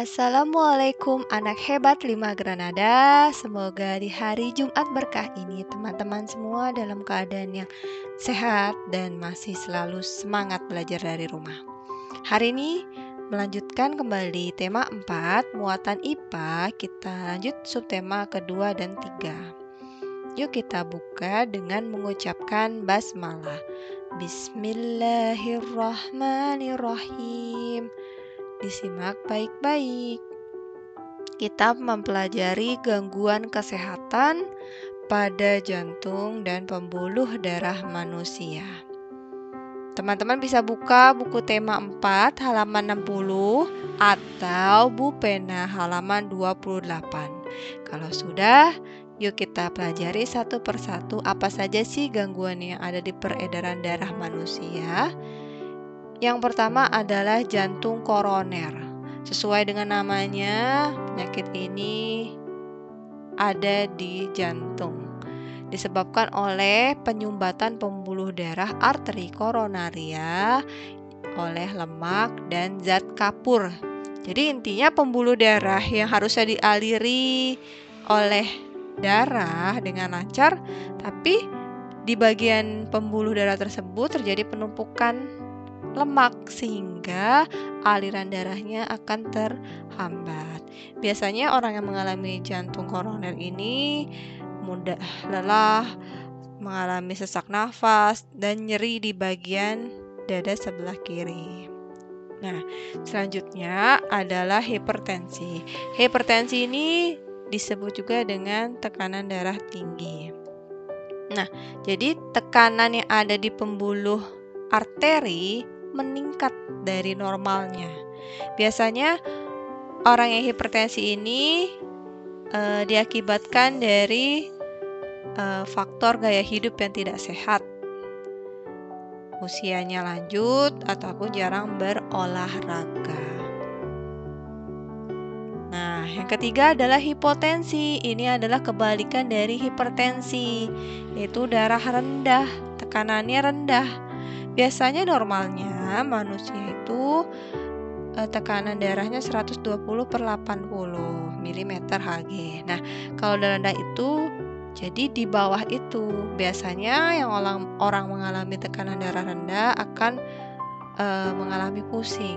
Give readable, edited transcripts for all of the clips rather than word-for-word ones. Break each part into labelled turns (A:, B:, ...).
A: Assalamualaikum anak hebat 5 Granada. Semoga di hari Jumat berkah ini teman-teman semua dalam keadaan yang sehat dan masih selalu semangat belajar dari rumah. Hari ini melanjutkan kembali tema 4, muatan IPA. Kita lanjut subtema kedua dan 3. Yuk kita buka dengan mengucapkan basmalah. Bismillahirrahmanirrahim. Disimak baik-baik. Kita mempelajari gangguan kesehatan pada jantung dan pembuluh darah manusia. Teman-teman bisa buka buku tema 4 halaman 60 atau Bu Pena halaman 28. Kalau sudah, yuk kita pelajari satu persatu apa saja sih gangguan yang ada di peredaran darah manusia. Yang pertama adalah jantung koroner. Sesuai dengan namanya, penyakit ini ada di jantung. Disebabkan oleh penyumbatan pembuluh darah arteri koronaria oleh lemak dan zat kapur. Jadi intinya pembuluh darah yang harusnya dialiri oleh darah dengan lancar, tapi di bagian pembuluh darah tersebut terjadi penumpukan lemak sehingga aliran darahnya akan terhambat. Biasanya orang yang mengalami jantung koroner ini mudah lelah, mengalami sesak nafas dan nyeri di bagian dada sebelah kiri. Nah, selanjutnya adalah hipertensi. Hipertensi ini disebut juga dengan tekanan darah tinggi. Nah, jadi tekanan yang ada di pembuluh arteri meningkat dari normalnya. Biasanya orang yang hipertensi ini diakibatkan dari faktor gaya hidup yang tidak sehat, usianya lanjut, ataupun jarang berolahraga. Nah, yang ketiga adalah hipotensi. Ini adalah kebalikan dari hipertensi, yaitu darah rendah, tekanannya rendah. Biasanya normalnya manusia itu tekanan darahnya 120/80 mm Hg. Nah, kalau rendah itu jadi di bawah itu. Biasanya yang orang mengalami tekanan darah rendah akan mengalami pusing.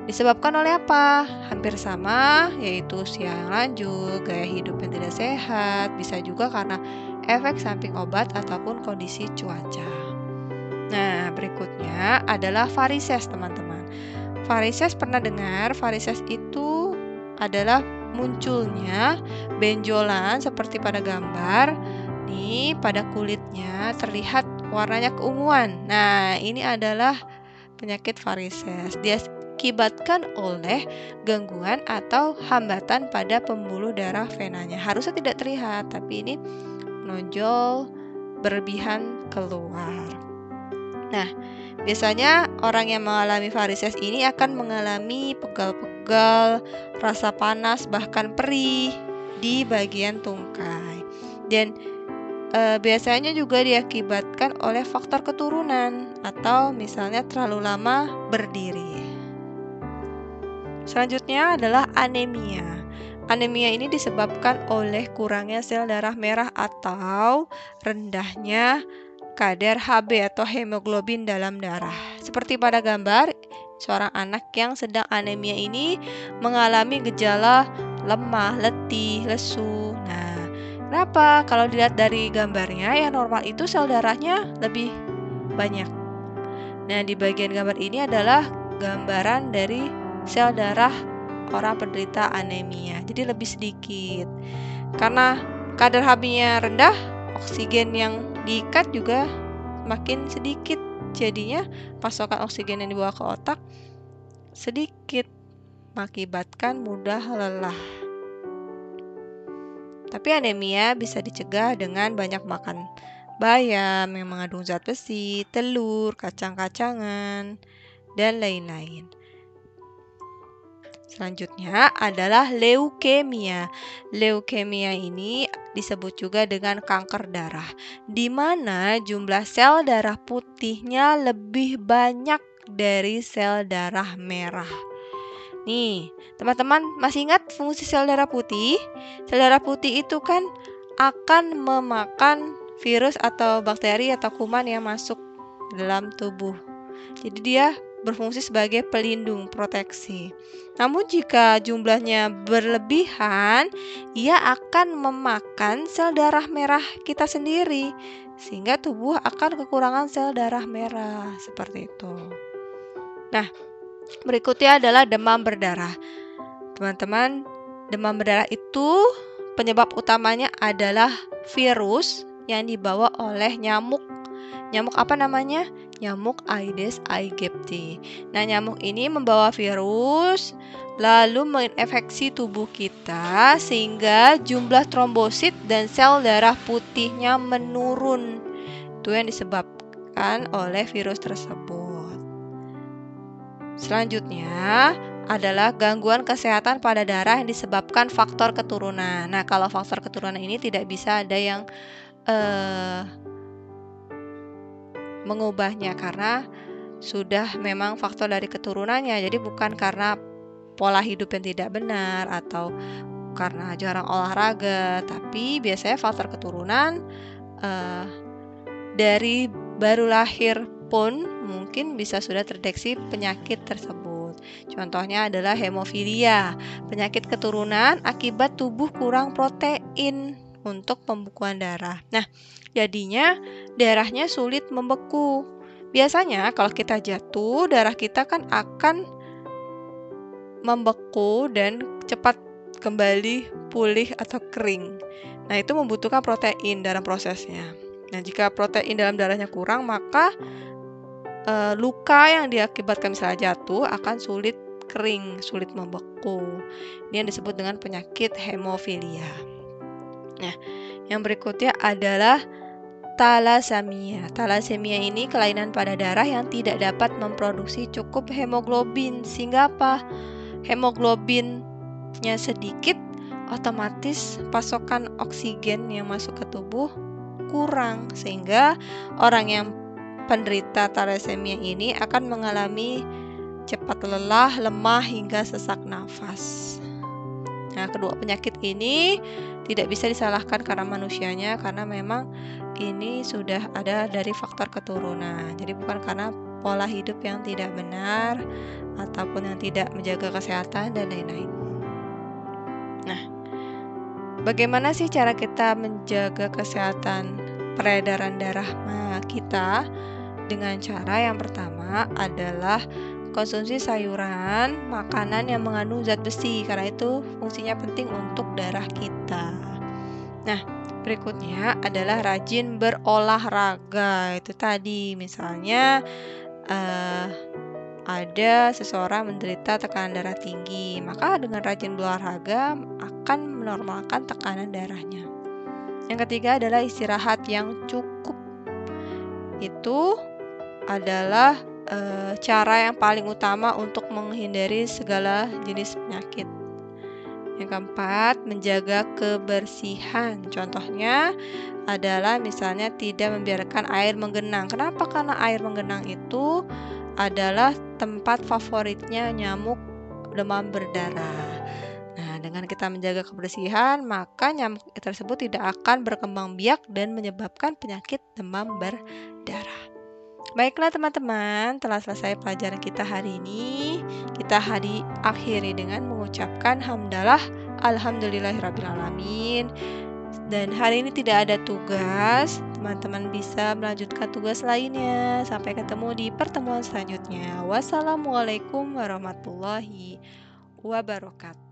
A: Disebabkan oleh apa? Hampir sama, yaitu usia yang lanjut, gaya hidup yang tidak sehat, bisa juga karena efek samping obat ataupun kondisi cuaca. Nah, berikutnya adalah varises, teman-teman. Varises pernah dengar? Varises itu adalah munculnya benjolan seperti pada gambar. Nih, pada kulitnya terlihat warnanya keunguan. Nah, ini adalah penyakit varises. Diakibatkan oleh gangguan atau hambatan pada pembuluh darah venanya. Harusnya tidak terlihat, tapi ini menonjol berlebihan keluar. Nah, biasanya orang yang mengalami varises ini akan mengalami pegal-pegal, rasa panas, bahkan perih di bagian tungkai. Dan biasanya juga diakibatkan oleh faktor keturunan atau misalnya terlalu lama berdiri. Selanjutnya adalah anemia. Anemia ini disebabkan oleh kurangnya sel darah merah atau rendahnya kadar Hb atau hemoglobin dalam darah. Seperti pada gambar, seorang anak yang sedang anemia ini mengalami gejala lemah, letih, lesu. Nah, kenapa? Kalau dilihat dari gambarnya, yang normal itu sel darahnya lebih banyak. Nah, di bagian gambar ini adalah gambaran dari sel darah orang penderita anemia. Jadi lebih sedikit. Karena kadar Hb-nya rendah, oksigen yang diikat juga makin sedikit, jadinya pasokan oksigen yang dibawa ke otak sedikit, mengakibatkan mudah lelah. Tapi anemia bisa dicegah dengan banyak makan bayam yang mengandung zat besi, telur, kacang-kacangan, dan lain-lain. Selanjutnya adalah leukemia. Leukemia ini disebut juga dengan kanker darah, di mana jumlah sel darah putihnya lebih banyak dari sel darah merah. Nih, teman-teman masih ingat fungsi sel darah putih? Sel darah putih itu kan akan memakan virus atau bakteri atau kuman yang masuk dalam tubuh. Jadi dia berfungsi sebagai pelindung proteksi. Namun jika jumlahnya berlebihan, ia akan memakan sel darah merah kita sendiri, sehingga tubuh akan kekurangan sel darah merah, seperti itu. Nah, berikutnya adalah demam berdarah. Teman-teman, demam berdarah itu penyebab utamanya adalah virus yang dibawa oleh nyamuk. Nyamuk apa namanya? Nyamuk Aedes aegypti. Nah, nyamuk ini membawa virus lalu menginfeksi tubuh kita sehingga jumlah trombosit dan sel darah putihnya menurun. Itu yang disebabkan oleh virus tersebut. Selanjutnya adalah gangguan kesehatan pada darah yang disebabkan faktor keturunan. Nah, kalau faktor keturunan ini tidak bisa ada yang mengubahnya karena sudah memang faktor dari keturunannya. Jadi bukan karena pola hidup yang tidak benar atau karena jarang olahraga, tapi biasanya faktor keturunan dari baru lahir pun mungkin bisa sudah terdeteksi penyakit tersebut. Contohnya adalah hemofilia, penyakit keturunan akibat tubuh kurang protein untuk pembekuan darah. Nah, jadinya darahnya sulit membeku. Biasanya kalau kita jatuh, darah kita kan akan membeku dan cepat kembali pulih atau kering. Nah, itu membutuhkan protein dalam prosesnya. Nah, jika protein dalam darahnya kurang, maka luka yang diakibatkan misalnya jatuh akan sulit kering, sulit membeku. Ini yang disebut dengan penyakit hemofilia. Nah, yang berikutnya adalah talasemia. Talasemia ini kelainan pada darah yang tidak dapat memproduksi cukup hemoglobin. Sehingga apa? Hemoglobinnya sedikit, otomatis pasokan oksigen yang masuk ke tubuh kurang. Sehingga orang yang penderita talasemia ini akan mengalami cepat lelah, lemah, hingga sesak nafas. Nah, kedua penyakit ini tidak bisa disalahkan karena manusianya, karena memang ini sudah ada dari faktor keturunan. Jadi bukan karena pola hidup yang tidak benar ataupun yang tidak menjaga kesehatan dan lain-lain. Nah, bagaimana sih cara kita menjaga kesehatan peredaran darah kita? Dengan cara yang pertama adalah konsumsi sayuran, makanan yang mengandung zat besi, karena itu fungsinya penting untuk darah kita. Nah, berikutnya adalah rajin berolahraga. Itu tadi, misalnya ada seseorang menderita tekanan darah tinggi, maka dengan rajin berolahraga akan menormalkan tekanan darahnya. Yang ketiga adalah istirahat yang cukup. Itu adalah cara yang paling utama untuk menghindari segala jenis penyakit. Yang keempat, menjaga kebersihan. Contohnya adalah misalnya tidak membiarkan air menggenang. Kenapa? Karena air menggenang itu adalah tempat favoritnya nyamuk demam berdarah. Nah, dengan kita menjaga kebersihan, maka nyamuk tersebut tidak akan berkembang biak dan menyebabkan penyakit demam berdarah. Baiklah teman-teman, telah selesai pelajaran kita hari ini. Kita akhiri dengan mengucapkan hamdalah, alhamdulillahirrabbilalamin. Dan hari ini tidak ada tugas, teman-teman bisa melanjutkan tugas lainnya. Sampai ketemu di pertemuan selanjutnya. Wassalamualaikum warahmatullahi wabarakatuh.